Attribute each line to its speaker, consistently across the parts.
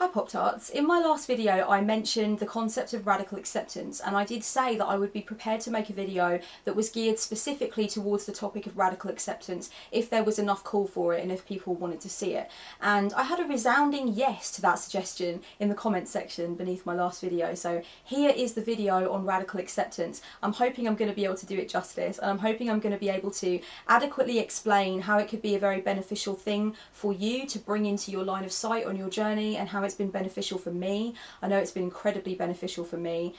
Speaker 1: Hi Pop Tarts. In my last video I mentioned the concept of radical acceptance, and I did say that I would be prepared to make a video that was geared specifically towards the topic of radical acceptance if there was enough call for it and if people wanted to see it. And I had a resounding yes to that suggestion in the comments section beneath my last video, so here is the video on radical acceptance. I'm hoping I'm going to be able to do it justice, and I'm hoping I'm going to be able to adequately explain how it could be a very beneficial thing for you to bring into your line of sight on your journey, and how it's been beneficial for me. I know it's been incredibly beneficial for me.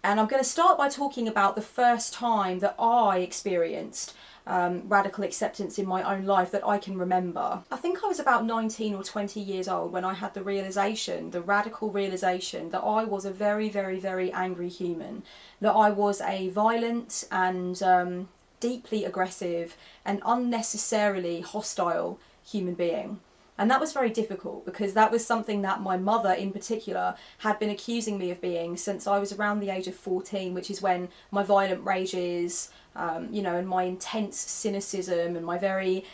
Speaker 1: And I'm going to start by talking about the first time that I experienced radical acceptance in my own life that I can remember. I think I was about 19 or 20 years old when I had the realization, the radical realization, that I was a very, very, very angry human. That I was a violent and deeply aggressive and unnecessarily hostile human being. And that was very difficult because that was something that my mother in particular had been accusing me of being since I was around the age of 14, which is when my violent rages, and my intense cynicism and my very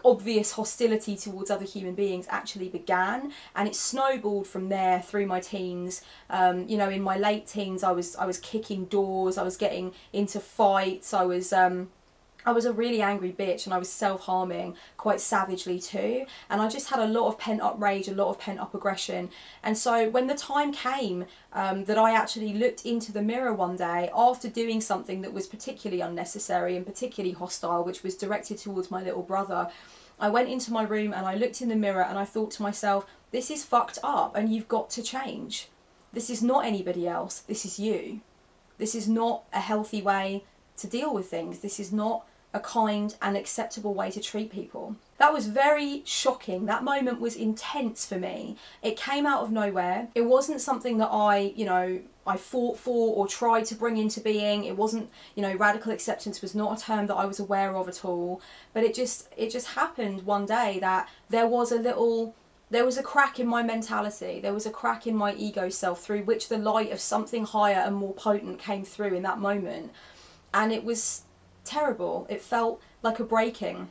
Speaker 1: obvious hostility towards other human beings actually began. And it snowballed from there through my teens. In my late teens I was kicking doors, I was getting into fights, I was a really angry bitch, and I was self-harming quite savagely too, and I just had a lot of pent-up rage, a lot of pent-up aggression. And so when the time came that I actually looked into the mirror one day after doing something that was particularly unnecessary and particularly hostile, which was directed towards my little brother, I went into my room and I looked in the mirror and I thought to myself, this is fucked up and you've got to change. This is not anybody else, this is you. This is not a healthy way to deal with things. This is not a kind and acceptable way to treat people. That was very shocking. That moment was intense for me. It came out of nowhere. It wasn't something that I fought for or tried to bring into being. It wasn't, radical acceptance was not a term that I was aware of at all. But it just happened one day that there was a crack in my mentality. There was a crack in my ego self through which the light of something higher and more potent came through in that moment. And it was terrible. It felt like a breaking,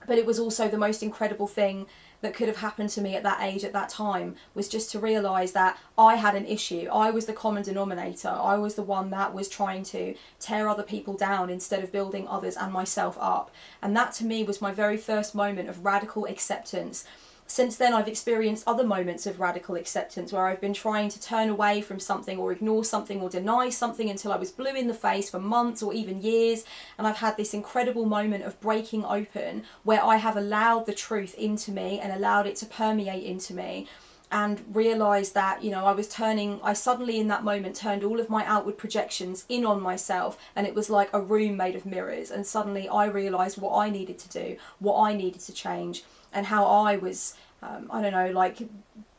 Speaker 1: but it was also the most incredible thing that could have happened to me at that age, at that time, was just to realise that I had an issue. I was the common denominator. I was the one that was trying to tear other people down instead of building others and myself up. And that to me was my very first moment of radical acceptance. Since then I've experienced other moments of radical acceptance where I've been trying to turn away from something or ignore something or deny something until I was blue in the face for months or even years, and I've had this incredible moment of breaking open where I have allowed the truth into me and allowed it to permeate into me, and realised that, I suddenly in that moment turned all of my outward projections in on myself, and it was like a room made of mirrors, and suddenly I realised what I needed to do, what I needed to change, and how I was,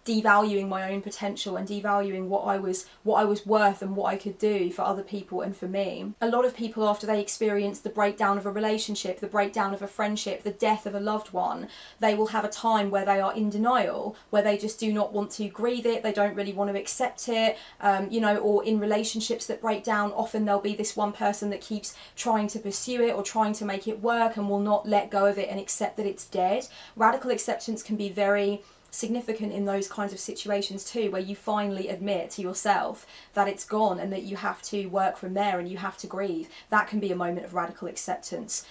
Speaker 1: devaluing my own potential and devaluing what I was worth and what I could do for other people and for me. A lot of people, after they experience the breakdown of a relationship, the breakdown of a friendship, the death of a loved one, they will have a time where they are in denial, where they just do not want to grieve it, they don't really want to accept it, or in relationships that break down, often there'll be this one person that keeps trying to pursue it or trying to make it work and will not let go of it and accept that it's dead. Radical acceptance can be very significant in those kinds of situations too, where you finally admit to yourself that it's gone and that you have to work from there and you have to grieve. That can be a moment of radical acceptance.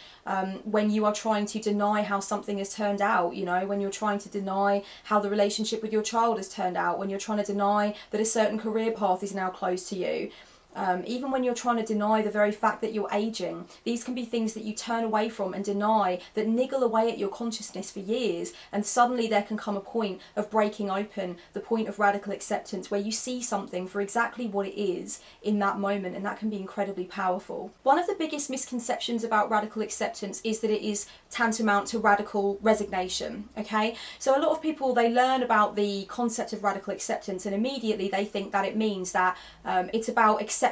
Speaker 1: When you are trying to deny how something has turned out, when you're trying to deny how the relationship with your child has turned out, when you're trying to deny that a certain career path is now closed to you, even when you're trying to deny the very fact that you're aging. These can be things that you turn away from and deny, that niggle away at your consciousness for years, and suddenly there can come a point of breaking open, the point of radical acceptance, where you see something for exactly what it is in that moment, and that can be incredibly powerful. One of the biggest misconceptions about radical acceptance is that it is tantamount to radical resignation, okay? So a lot of people, they learn about the concept of radical acceptance and immediately they think that it means that it's about accepting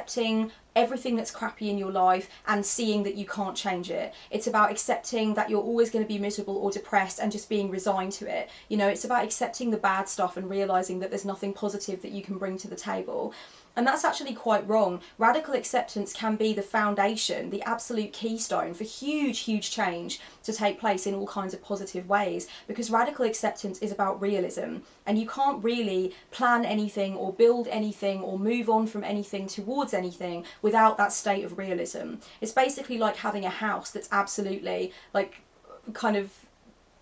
Speaker 1: everything that's crappy in your life and seeing that you can't change it. It's about accepting that you're always going to be miserable or depressed and just being resigned to it. You know, it's about accepting the bad stuff and realizing that there's nothing positive that you can bring to the table. And that's actually quite wrong. Radical acceptance can be the foundation, the absolute keystone for huge, huge change to take place in all kinds of positive ways, because radical acceptance is about realism, and you can't really plan anything or build anything or move on from anything towards anything without that state of realism. It's basically like having a house that's absolutely like kind of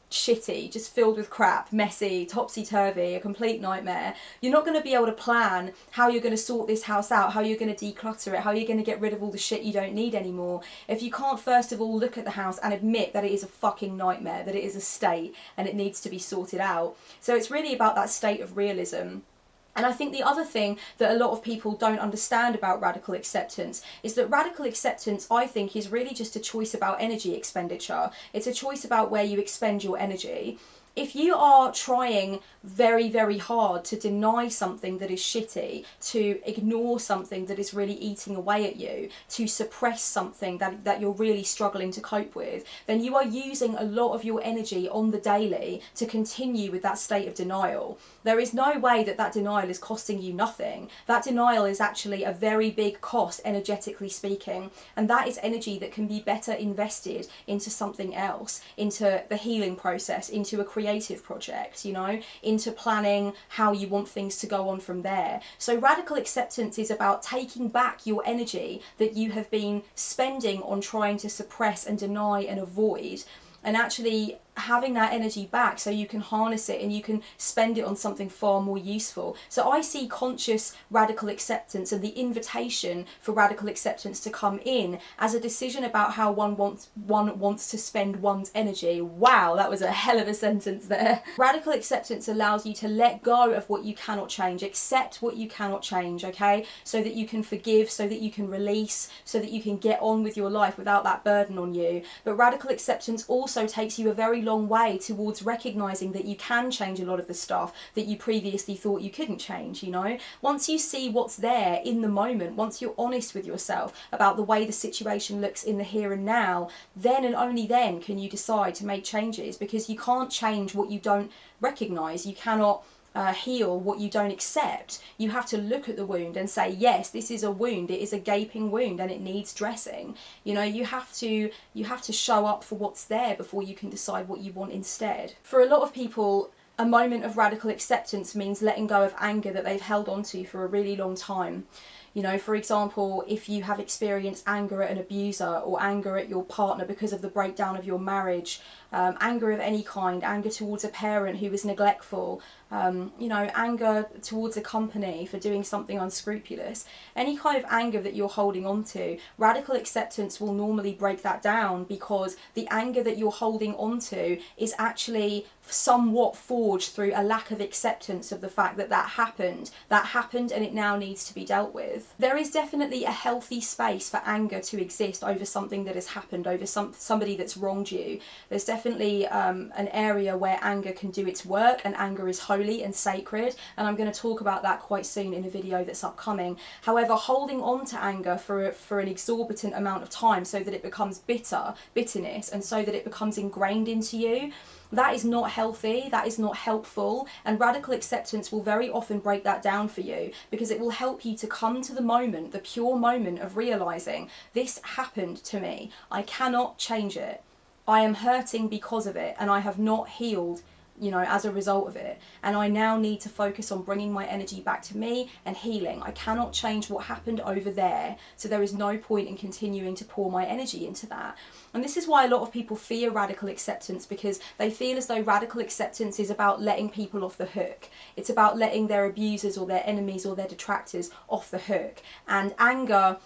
Speaker 1: shitty, just filled with crap, messy, topsy-turvy, a complete nightmare. You're not going to be able to plan how you're going to sort this house out, how you're going to declutter it, how you're going to get rid of all the shit you don't need anymore, if you can't first of all look at the house and admit that it is a fucking nightmare, that it is a state and it needs to be sorted out. So it's really about that state of realism. And I think the other thing that a lot of people don't understand about radical acceptance is that radical acceptance, I think, is really just a choice about energy expenditure. It's a choice about where you expend your energy. If you are trying very, very hard to deny something that is shitty, to ignore something that is really eating away at you, to suppress something that you're really struggling to cope with, then you are using a lot of your energy on the daily to continue with that state of denial. There is no way that that denial is costing you nothing. That denial is actually a very big cost, energetically speaking, and that is energy that can be better invested into something else, into the healing process, into a creative project, you know, into planning how you want things to go on from there. So radical acceptance is about taking back your energy that you have been spending on trying to suppress and deny and avoid, and actually having that energy back so you can harness it and you can spend it on something far more useful. So I see conscious radical acceptance and the invitation for radical acceptance to come in as a decision about how one wants to spend one's energy. Wow, that was a hell of a sentence there. Radical acceptance allows you to let go of what you cannot change, accept what you cannot change, okay? So that you can forgive, so that you can release, so that you can get on with your life without that burden on you. But radical acceptance also takes you a very long way towards recognizing that you can change a lot of the stuff that you previously thought you couldn't change, you know? Once you see what's there in the moment, once you're honest with yourself about the way the situation looks in the here and now, then and only then can you decide to make changes, because you can't change what you don't recognize. You cannot heal what you don't accept. You have to look at the wound and say, yes, this is a wound, it is a gaping wound and it needs dressing. You know, you have to show up for what's there before you can decide what you want instead. For a lot of people, a moment of radical acceptance means letting go of anger that they've held onto for a really long time. You know, for example, if you have experienced anger at an abuser or anger at your partner because of the breakdown of your marriage, anger of any kind, anger towards a parent who was neglectful, you know, anger towards a company for doing something unscrupulous, any kind of anger that you're holding on to, radical acceptance will normally break that down, because the anger that you're holding on to is actually somewhat forged through a lack of acceptance of the fact that that happened and it now needs to be dealt with. There is definitely a healthy space for anger to exist over something that has happened, over somebody that's wronged you. There's definitely an area where anger can do its work, and anger is holy and sacred, and I'm going to talk about that quite soon in a video that's upcoming. However, holding on to anger for an exorbitant amount of time so that it becomes bitterness, and so that it becomes ingrained into you, that is not healthy, that is not helpful, and radical acceptance will very often break that down for you, because it will help you to come to the moment, the pure moment of realizing, this happened to me, I cannot change it, I am hurting because of it, and I have not healed, you know, as a result of it, and I now need to focus on bringing my energy back to me and healing. I cannot change what happened over there, so there is no point in continuing to pour my energy into that. And this is why a lot of people fear radical acceptance, because they feel as though radical acceptance is about letting people off the hook. It's about letting their abusers or their enemies or their detractors off the hook. And anger,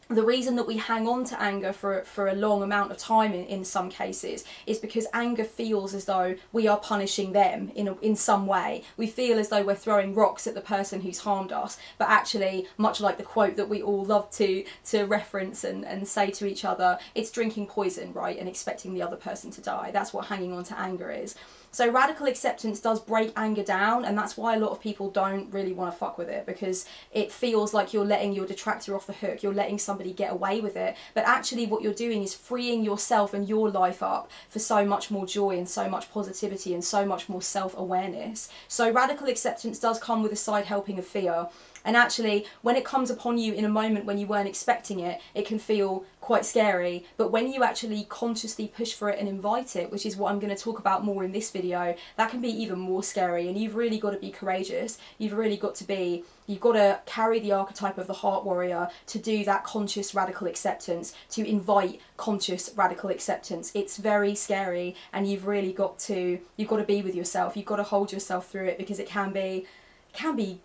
Speaker 1: the reason that we hang on to anger for a long amount of time in some cases is because anger feels as though we are punishing them in some way. We feel as though we're throwing rocks at the person who's harmed us, but actually, much like the quote that we all love to reference and say to each other, it's drinking poison, right, and expecting the other person to die. That's what hanging on to anger is. So radical acceptance does break anger down, and that's why a lot of people don't really want to fuck with it, because it feels like you're letting your detractor off the hook, you're letting somebody get away with it. But actually what you're doing is freeing yourself and your life up for so much more joy and so much positivity and so much more self-awareness. So radical acceptance does come with a side helping of fear. And actually, when it comes upon you in a moment when you weren't expecting it, it can feel quite scary. But when you actually consciously push for it and invite it, which is what I'm going to talk about more in this video, that can be even more scary. And you've really got to be courageous. You've got to carry the archetype of the heart warrior to do that conscious radical acceptance, to invite conscious radical acceptance. It's very scary, and you've got to be with yourself. You've got to hold yourself through it, because it can be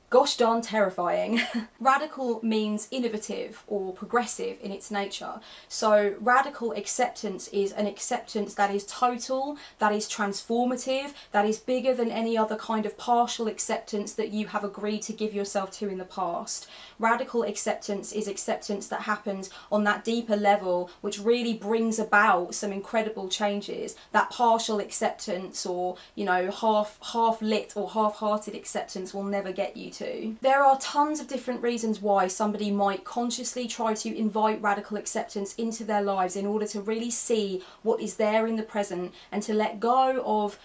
Speaker 1: gosh darn terrifying. Radical means innovative or progressive in its nature. So radical acceptance is an acceptance that is total, that is transformative, that is bigger than any other kind of partial acceptance that you have agreed to give yourself to in the past. Radical acceptance is acceptance that happens on that deeper level, which really brings about some incredible changes. That partial acceptance, or half lit or half-hearted acceptance, will never get you to. There are tons of different reasons why somebody might consciously try to invite radical acceptance into their lives in order to really see what is there in the present, and to let go of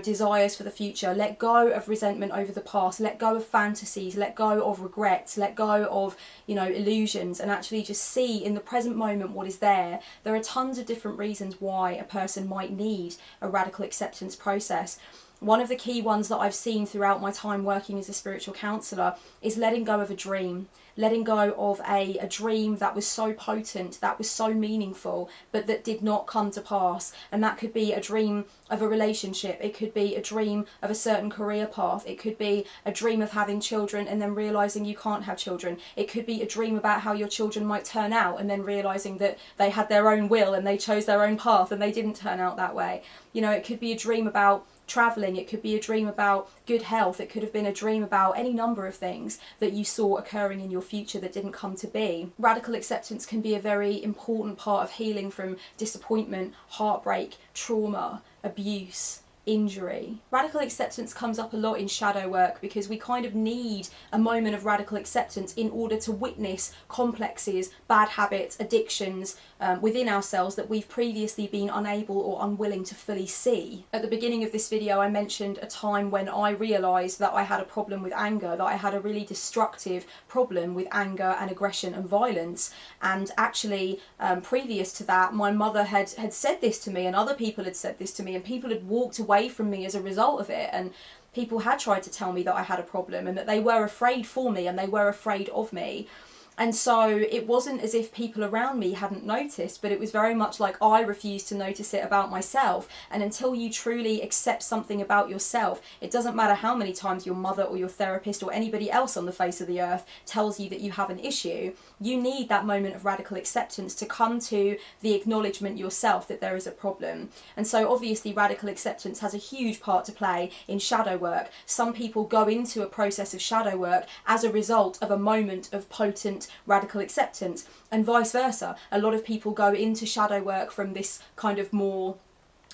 Speaker 1: desires for the future, let go of resentment over the past, let go of fantasies, let go of regrets, let go of illusions, and actually just see in the present moment what is there. There are tons of different reasons why a person might need a radical acceptance process. One of the key ones that I've seen throughout my time working as a spiritual counsellor is letting go of a dream. Letting go of a dream that was so potent, that was so meaningful, but that did not come to pass. And that could be a dream of a relationship. It could be a dream of a certain career path. It could be a dream of having children and then realising you can't have children. It could be a dream about how your children might turn out and then realising that they had their own will and they chose their own path and they didn't turn out that way. It could be a dream about traveling, it could be a dream about good health, it could have been a dream about any number of things that you saw occurring in your future that didn't come to be. Radical acceptance can be a very important part of healing from disappointment, heartbreak, trauma, abuse, injury. Radical acceptance comes up a lot in shadow work, because we kind of need a moment of radical acceptance in order to witness complexes, bad habits, addictions within ourselves that we've previously been unable or unwilling to fully see. At the beginning of this video, I mentioned a time when I realised that I had a problem with anger, that I had a really destructive problem with anger and aggression and violence. And actually, previous to that, my mother had said this to me, and other people had said this to me, and people had walked away from me as a result of it. And people had tried to tell me that I had a problem and that they were afraid for me and they were afraid of me. And so it wasn't as if people around me hadn't noticed, but it was very much like I refused to notice it about myself. And until you truly accept something about yourself, it doesn't matter how many times your mother or your therapist or anybody else on the face of the earth tells you that you have an issue, you need that moment of radical acceptance to come to the acknowledgement yourself that there is a problem. And so obviously radical acceptance has a huge part to play in shadow work. Some people go into a process of shadow work as a result of a moment of potent radical acceptance, and vice versa. A lot of people go into shadow work from this kind of more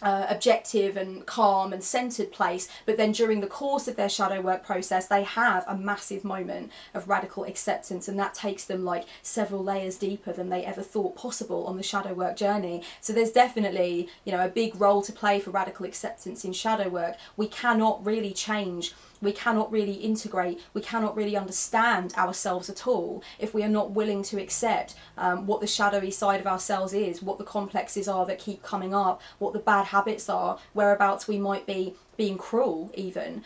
Speaker 1: objective and calm and centered place, but then during the course of their shadow work process they have a massive moment of radical acceptance, and that takes them like several layers deeper than they ever thought possible on the shadow work journey. So there's definitely a big role to play for radical acceptance in shadow work. We cannot really change, we cannot really integrate, we cannot really understand ourselves at all if we are not willing to accept what the shadowy side of ourselves is, what the complexes are that keep coming up, what the bad habits are, whereabouts we might be being cruel even.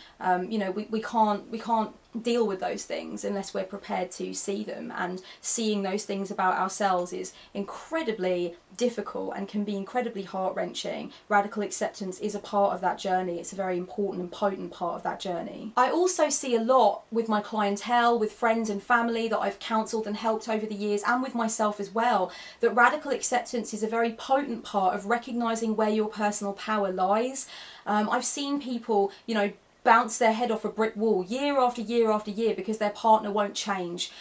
Speaker 1: We can't deal with those things unless we're prepared to see them, and seeing those things about ourselves is incredibly difficult and can be incredibly heart-wrenching. Radical acceptance is a part of that journey. It's a very important and potent part of that journey. I also see a lot with my clientele, with friends and family that I've counselled and helped over the years, and with myself as well, that radical acceptance is a very potent part of recognising where your personal power lies. I've seen people, bounce their head off a brick wall year after year after year because their partner won't change,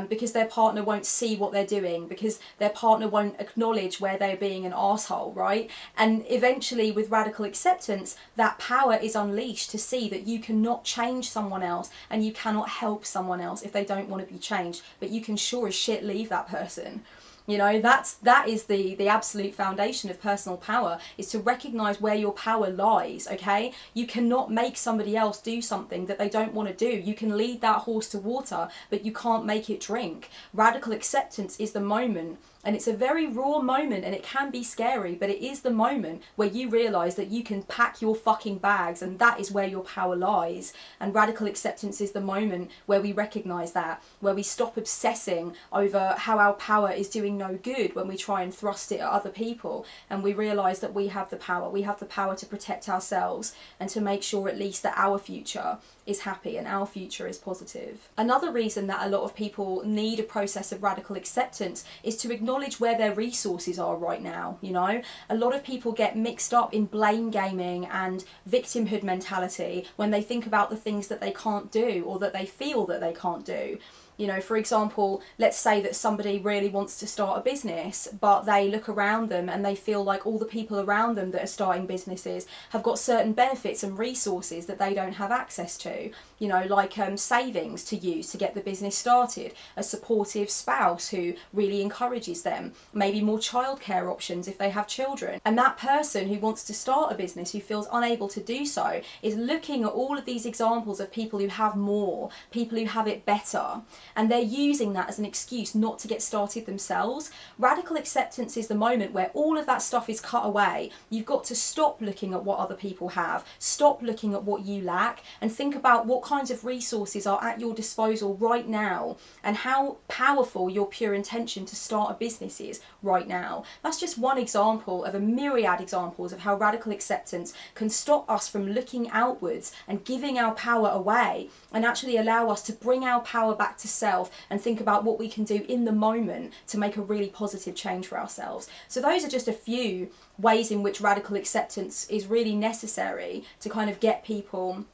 Speaker 1: because their partner won't see what they're doing, because their partner won't acknowledge where they're being an asshole, right? And eventually with radical acceptance, that power is unleashed to see that you cannot change someone else and you cannot help someone else if they don't want to be changed, but you can sure as shit leave that person. You know, that is the absolute foundation of personal power, is to recognize where your power lies, okay? You cannot make somebody else do something that they don't want to do. You can lead that horse to water, but you can't make it drink. Radical acceptance is the moment, and it's a very raw moment, and it can be scary, but it is the moment where you realize that you can pack your fucking bags, and that is where your power lies. And radical acceptance is the moment where we recognize that, where we stop obsessing over how our power is doing no good when we try and thrust it at other people, and we realize that we have the power. We have the power to protect ourselves and to make sure at least that our future is happy and our future is positive. Another reason that a lot of people need a process of radical acceptance is to acknowledge where their resources are right now. You know, a lot of people get mixed up in blame gaming and victimhood mentality when they think about the things that they can't do or that they feel that they can't do. You know, for example, let's say that somebody really wants to start a business, but they look around them and they feel like all the people around them that are starting businesses have got certain benefits and resources that they don't have access to. You know, like savings to use to get the business started, a supportive spouse who really encourages them, maybe more childcare options if they have children. And that person who wants to start a business, who feels unable to do so, is looking at all of these examples of people who have more, people who have it better, and they're using that as an excuse not to get started themselves. Radical acceptance is the moment where all of that stuff is cut away. You've got to stop looking at what other people have, stop looking at what you lack, and think about what kinds of resources are at your disposal right now and how powerful your pure intention to start a business is right now. That's just one example of a myriad examples of how radical acceptance can stop us from looking outwards and giving our power away, and actually allow us to bring our power back to self and think about what we can do in the moment to make a really positive change for ourselves. So those are just a few ways in which radical acceptance is really necessary to kind of get people,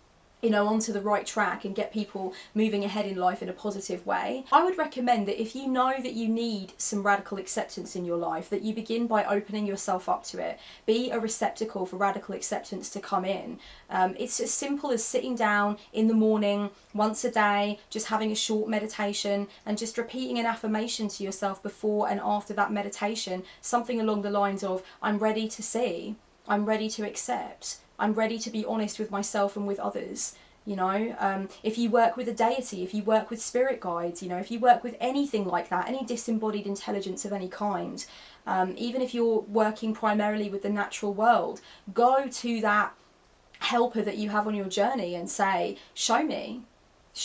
Speaker 1: you know, onto the right track and get people moving ahead in life in a positive way. I would recommend that if you know that you need some radical acceptance in your life, that you begin by opening yourself up to it. Be a receptacle for radical acceptance to come in. It's as simple as sitting down in the morning once a day, just having a short meditation and just repeating an affirmation to yourself before and after that meditation, something along the lines of, I'm ready to see, I'm ready to accept, I'm ready to be honest with myself and with others. You know, if you work with a deity, if you work with spirit guides, you know, if you work with anything like that, any disembodied intelligence of any kind, even if you're working primarily with the natural world, go to that helper that you have on your journey and say, show me,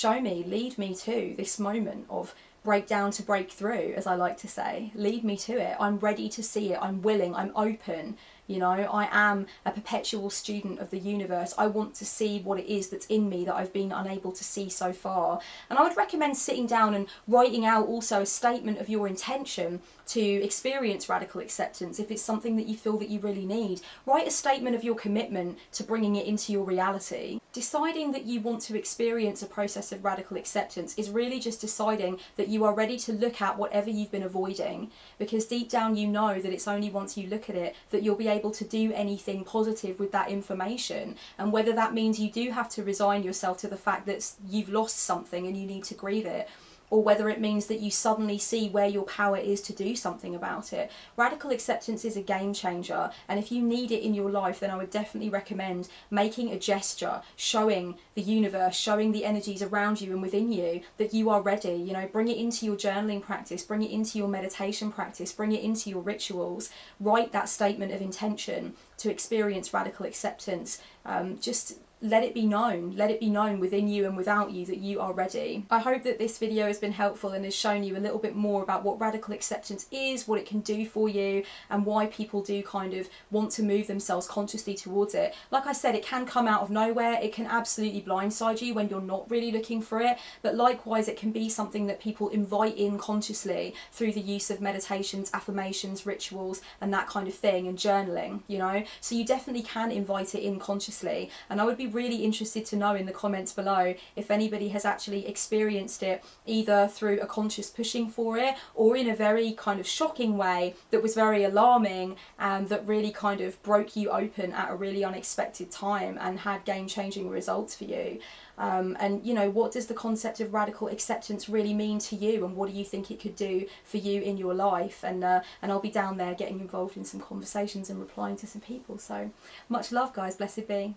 Speaker 1: lead me to this moment of breakdown to breakthrough, as I like to say. Lead me to it. I'm ready to see it. I'm willing. I'm open. You know, I am a perpetual student of the universe. I want to see what it is that's in me that I've been unable to see so far. And I would recommend sitting down and writing out also a statement of your intention to experience radical acceptance. If it's something that you feel that you really need, write a statement of your commitment to bringing it into your reality. Deciding that you want to experience a process of radical acceptance is really just deciding that you are ready to look at whatever you've been avoiding, because deep down you know that it's only once you look at it that you'll be able to do anything positive with that information. And whether that means you do have to resign yourself to the fact that you've lost something and you need to grieve it, or whether it means that you suddenly see where your power is to do something about it. Radical acceptance is a game changer, and if you need it in your life, then I would definitely recommend making a gesture, showing the universe, showing the energies around you and within you that you are ready. You know, bring it into your journaling practice, bring it into your meditation practice, bring it into your rituals. Write that statement of intention to experience radical acceptance. Just let it be known within you and without you that you are ready. I hope that this video has been helpful and has shown you a little bit more about what radical acceptance is, what it can do for you, and why people do kind of want to move themselves consciously towards it. Like I said, it can come out of nowhere, it can absolutely blindside you when you're not really looking for it, but likewise it can be something that people invite in consciously through the use of meditations, affirmations, rituals, and that kind of thing, and journaling, you know. So you definitely can invite it in consciously, and I would be really interested to know in the comments below if anybody has actually experienced it, either through a conscious pushing for it or in a very kind of shocking way that was very alarming and that really kind of broke you open at a really unexpected time and had game-changing results for you. And you know, what does the concept of radical acceptance really mean to you, and what do you think it could do for you in your life? And I'll be down there getting involved in some conversations and replying to some people. So much love, guys. Blessed be.